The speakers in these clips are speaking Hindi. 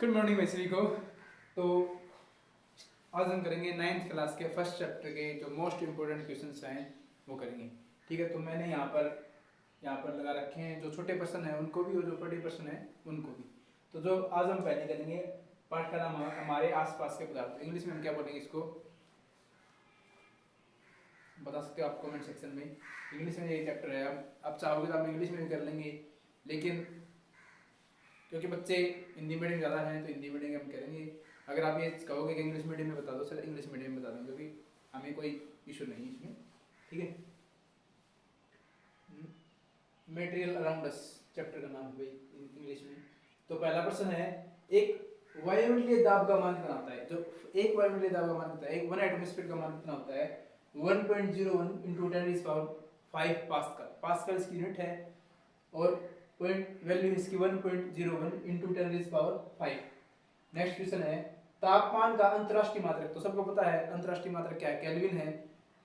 गुड मॉर्निंग भाई सभी को। तो आज हम करेंगे 9th क्लास के फर्स्ट चैप्टर के जो मोस्ट इम्पोर्टेंट क्वेश्चंस हैं वो करेंगे। ठीक है, तो मैंने यहाँ पर लगा रखे हैं जो छोटे पर्सन हैं उनको भी और जो बड़े पर्सन हैं उनको भी। तो जो आज हम पहले करेंगे पाठ का नाम हमारे आसपास के पदार्थ। इंग्लिश में हम क्या बोलेंगे इसको बता सकते हो आप कमेंट सेक्शन में। इंग्लिश में ये चैप्टर है, आप चाहोगे तो आप इंग्लिश में भी कर लेंगे, लेकिन क्योंकि बच्चे हिंदी मीडियम ज़्यादा हैं तो हिंदी मीडियम हम करेंगे। अगर आप ये कहोगे कि इंग्लिश मीडियम में बता दो, सर इंग्लिश मीडियम में बता दें, क्योंकि हमें कोई इशू नहीं है इसमें। ठीक है, मटेरियल अराउंड अस चैप्टर का नाम है भाई इंग्लिश में। तो पहला प्रश्न है, एक वायुमंडलीय दाब का मान कितना होता है। जो एक वायुमंडलीय दाब का मान कितना है, एक 1 एटमॉस्फेयर का मान कितना होता है, 1.01 × 10⁵ पास्कल। पास्कल इसकी यूनिट है और पॉइंट वैल्यू इसकी 1.01 × 10⁵। नेक्स्ट क्वेश्चन है, तापमान का अंतरराष्ट्रीय मात्रक। तो सबको पता है अंतरराष्ट्रीय मात्रक क्या है, केल्विन है।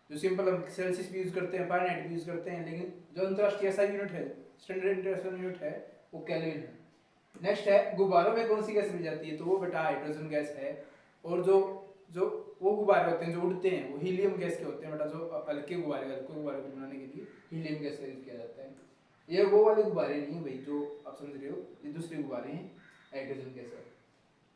जो सिंपल हम सेल्सियस भी यूज करते हैं, फारेनहाइट भी यूज करते हैं, लेकिन जो अंतरराष्ट्रीय SI यूनिट है, स्टैंडर्ड इंटरनेशनल यूनिट है, वो केल्विन है। नेक्स्ट है, गुब्बारों में कौन सी गैस मिल जाती है। तो वो बेटा हाइड्रोजन गैस है। और जो जो वो गुब्बारे होते हैं जो उड़ते हैं वो हीलियम गैस के होते हैं बेटा। जो हल्के गुब्बारे को बनाने के लिए हीलियम गैस का यूज किया जाता है। ये वो वाले गुब्बारे नहीं है भाई जो आप समझ रहे हो, ये दूसरे गुब्बारे हैं, हाइड्रोजन गैस है।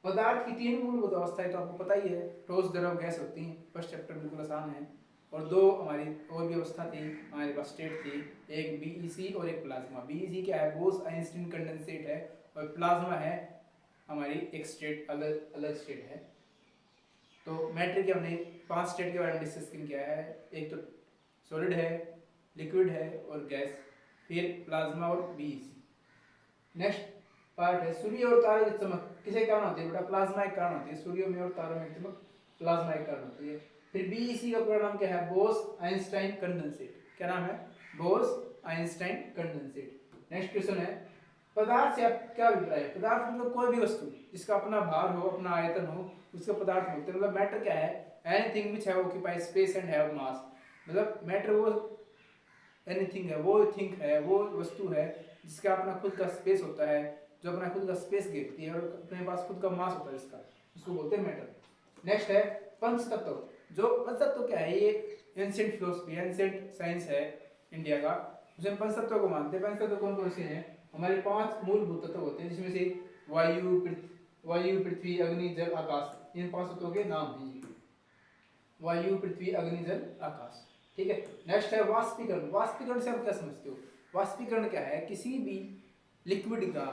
पदार्थ की 3 मूलभूत अवस्थाएं तो आपको पता ही है, ठोस द्रव गैस होती हैं। फर्स्ट चैप्टर बिल्कुल आसान है। और 2 हमारी और भी अवस्था थी, हमारे पास स्टेट थी, एक BEC और एक प्लाज्मा। BEC क्या है, बोस आइंस्टीन कंडेंसेट है, और प्लाज्मा है हमारी एक स्टेट, अलग अलग स्टेट है। तो मैटर के हमने 5 स्टेट के बारे में डिस्कस किया है। एक तो सॉलिड है, लिक्विड है और गैस, फिर प्लाज्मा और BEC। नेक्स्ट पार्ट है, सूर्य और तारे की चमक किसे कारण होती है बेटा, प्लाज्मा एक कारण होती है। सूर्य में और तारों में चमक प्लाज्मा एक कारण होती है। फिर BEC का पूरा नाम क्या है, बोस आइंस्टाइन कंडेंसेट। क्या नाम है, Bose Einstein condensate. Next question है, पदार्थ से आप क्या अभिप्राय है। पदार्थ मतलब कोई भी वस्तु जिसका अपना भार हो, अपना आयतन हो, उसका पदार्थ बोलते हैं। मतलब मैटर क्या है, anything which have occupied space and have मास। मतलब मैटर वो एनीथिंग है, वो थिंग है, वो वस्तु है जिसका अपना खुद का स्पेस होता है, जो अपना खुद का स्पेस घेरती है और अपने पास खुद का मास होता है, जिसका उसको बोलते हैं मैटर। नेक्स्ट है पंच तत्व। जो पंच तत्व क्या है, ये एंशिएंट फिलोसफी, एंशिएंट साइंस है इंडिया का, उसमें पंच तत्व को मानते हैं। पंच तत्व कौन कौन से हैं, हमारे 5 मूलभूत तत्व होते हैं, जिसमें से वायु पृथ्वी अग्नि जल आकाश, इन 5 तत्वों के नाम दीजिए। वायु पृथ्वी अग्नि जल आकाश। ठीक है, नेक्स्ट है वाष्पीकरण। वाष्पीकरण से आप क्या समझते हो, वाष्पीकरण क्या है, किसी भी लिक्विड का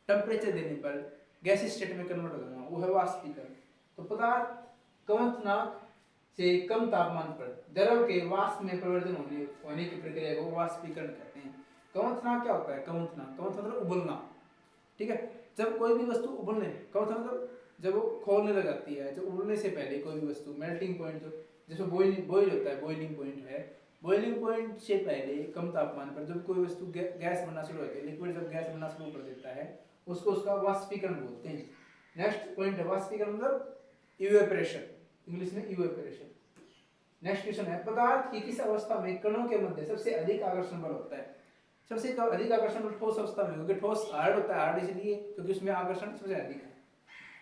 टेम्परेचर देने पर गैसीय स्टेट में कन्वर्ट हो जाना, वो है वाष्पीकरण। तो पदार्थ कवंतनाक से कम तापमान पर द्रव के वाष्प में परिवर्तन होने की प्रक्रिया को वाष्पीकरण कहते हैं। कवंतनाक क्या होता है, कवंतनाक मतलब उबलना। ठीक है, जब कोई भी वस्तु उबलने, कवंत मतलब जब वो खोलने लग जाती है, जब उबलने से पहले कोई भी वस्तु, मेल्टिंग पॉइंट जो जिसमें बॉइल होता है, बॉइलिंग पॉइंट है, बॉइलिंग पॉइंट से पहले कम तापमान पर जब कोई वस्तु गैस बनना शुरू होती है, लिक्विड जब गैस बनना शुरू कर देता है, उसको उसका वाष्पीकरण बोलते हैं। नेक्स्ट पॉइंट है वाष्पीकरण मतलब इवेपोरेशन, इंग्लिश में इवेपोरेशन। नेक्स्ट क्वेश्चन है, पदार्थ की किस अवस्था में कणों के मध्य सबसे अधिक आकर्षण बल होता है। सबसे अधिक आकर्षण बल ठोस अवस्था में, क्योंकि ठोस हार्ड होता है, हार्ड इसलिए क्योंकि उसमें आकर्षण सबसे अधिक है।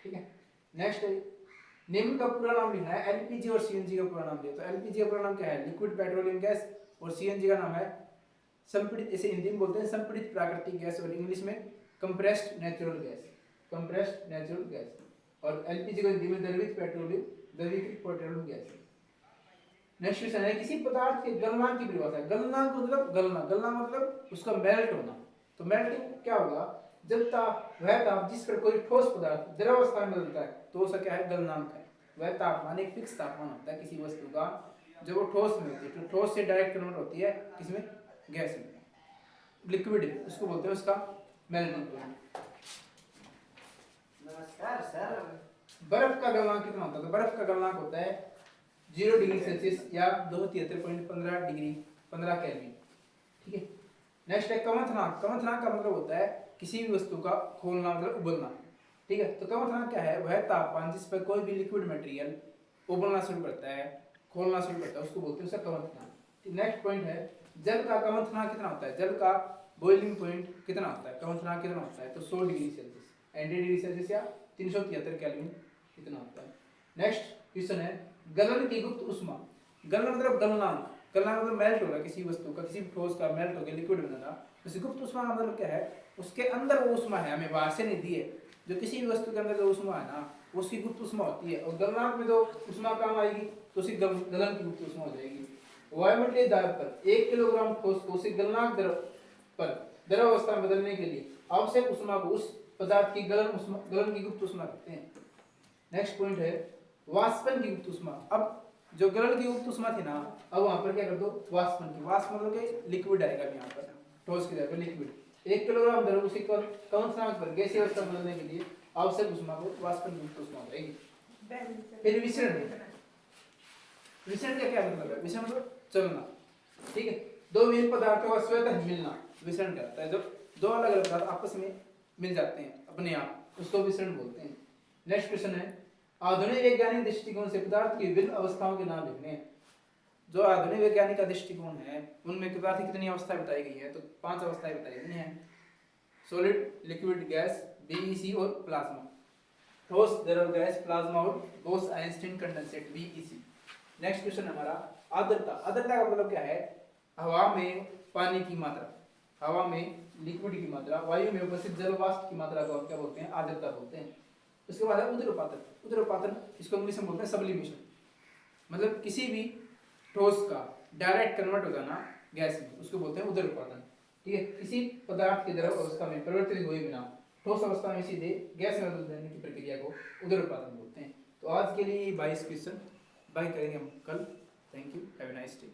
ठीक है, नेक्स्ट निम्न का पूरा नाम लिखना है, LPG और CNG का पूरा नाम लिया। तो LPG का पूरा नाम क्या है, लिक्विड पेट्रोलियम गैस, और CNG का नाम है संपीड़ित, इसे हिंदी में बोलते हैं संपीड़ित प्राकृतिक गैस, और इंग्लिश में compressed natural gas, compressed natural gas. और LPG को हिंदी में द्रवित पेट्रोलियम गैस। नेक्स्ट क्वेश्चन है, किसी पदार्थ के गलनांक की परिभाषा। गलनांक मतलब गलना मतलब उसका मेल्ट होना। तो मेल्टिंग क्या होगा, जब वह ताप जिस पर कोई ठोस पदार्थ द्रवावस्था में बदलता है, तो उसका क्या है, गलनांक है। वह तापमान एक फिक्स तापमान होता है किसी वस्तु का जब वो ठोस में होती है, तो ठोस से डायरेक्ट कन्वर्ट होती है किसमें, गैस में, लिक्विड, उसको बोलते हैं उसका मेल्टिंग पॉइंट। नमस्कार सर। बर्फ का गलनांक कितना होता है, तो बर्फ का गलनांक होता है 0 डिग्री सेल्सियस या 273.15 केल्विन। ठीक है, नेक्स्ट है कवंथनाक। कवंथनाक का मतलब होता है किसी भी वस्तु का खोलना, मतलब उबलना। ठीक है, तो कवंथनाक क्या है, वह तापमान जिस पर कोई भी लिक्विड मटेरियल उबलना शुरू करता है, खोलना शुरू करता है, उसको बोलते हैं उसका कवंथनाक। नेक्स्ट पॉइंट है, जल का कवंथनाक कितना होता है, जल का बॉइलिंग पॉइंट कितना होता है, कवंथनाक कितना होता है, तो 100 डिग्री सेल्सियस, 80 डिग्री सेल्सियस या 373 केल्विन इतना होता है। नेक्स्ट क्वेश्चन है गलन की गुप्त ऊष्मा। गलन मतलब गलनांक, गलनांक मतलब मेल्ट हो रहा है किसी वस्तु का, किसी ठोस का मेल्ट होकर लिक्विड बन रहा। जैसे गुप्त ऊष्मा का मतलब क्या है, उसके अंदर वो ऊष्मा है, हमें बाहर से नहीं दी है। जो किसी भी वस्तु के अंदर जो ऊष्मा है ना, उसकी गुप्त ऊष्मा होती है। और गलनांक में जो ऊष्मा काम आएगी तो उसकी गलन की गुप्त ऊष्मा हो जाएगी। वायुमंडलीय दाब पर 1 किलोग्राम ठोस को उसी गलनांक द्रव पर द्रव अवस्था में बदलने के लिए आवश्यक ऊष्मा को उस पदार्थ की गलन की गुप्त ऊष्मा कहते हैं। नेक्स्ट पॉइंट है वाष्पन की गुप्त ऊष्मा। अब जो गलन की गुप्त ऊष्मा थी ना, अब वहां पर क्या कर दो वाष्पन की। वाष्प मतलब कि लिक्विड आएगा यहाँ पर, ठोस की जगह पर लिक्विड। 1 किलोग्राम द्रव उसी पर कौन सा पर गैसीय अवस्था में बदलने के लिए आवश्यक ऊष्मा को वाष्पन की गुप्त ऊष्मा हो जाएगी। फिर विसरण। विसरण का क्या मतलब है? विसरण मतलब चलना, ठीक है। दो विभिन्न पदार्थों का स्वतः मिलना विसरण कहता है। जब दो अलग अलग पदार्थ आपस में मिल जाते हैं अपने आप, उसको विसरण बोलते हैं। नेक्स्ट क्वेश्चन है आधुनिक वैज्ञानिक दृष्टिकोण से पदार्थ की विभिन्न अवस्थाओं के नाम लिखने हैं। जो आधुनिक वैज्ञानिक का दृष्टिकोण है उनमें पदार्थ की कितनी अवस्थाएं बताई गई है? तो 5 अवस्थाएं बताई गई हैं, सॉलिड, लिक्विड, गैस, बीईसी और प्लाज्मा। ठोस, द्रव, गैस, प्लाज्मा और Bose Einstein condensate, BEC. Next question हमारा आर्द्रता। आर्द्रता का मतलब क्या है? हवा में पानी की मात्रा, हवा में लिक्विड की मात्रा, वायु में उपस्थित जल वाष्प की मात्रा को क्या बोलते हैं? आर्द्रता बोलते हैं। उसके बाद है उदरपातन। उदरपातन इसको इंग्लिश में बोलते हैं सब्लिमेशन, मतलब किसी भी ठोस का डायरेक्ट कन्वर्ट हो जाना गैस में, उसको बोलते हैं उदरपातन, ठीक है। किसी पदार्थ की द्रव अवस्था में परिवर्तित हुए बिना ठोस अवस्था में सीधे गैस में बदल देने की प्रक्रिया को उदरपातन बोलते हैं। तो आज के लिए 22 क्वेश्चन, बाय करेंगे हम कल। Thank you, have a nice day.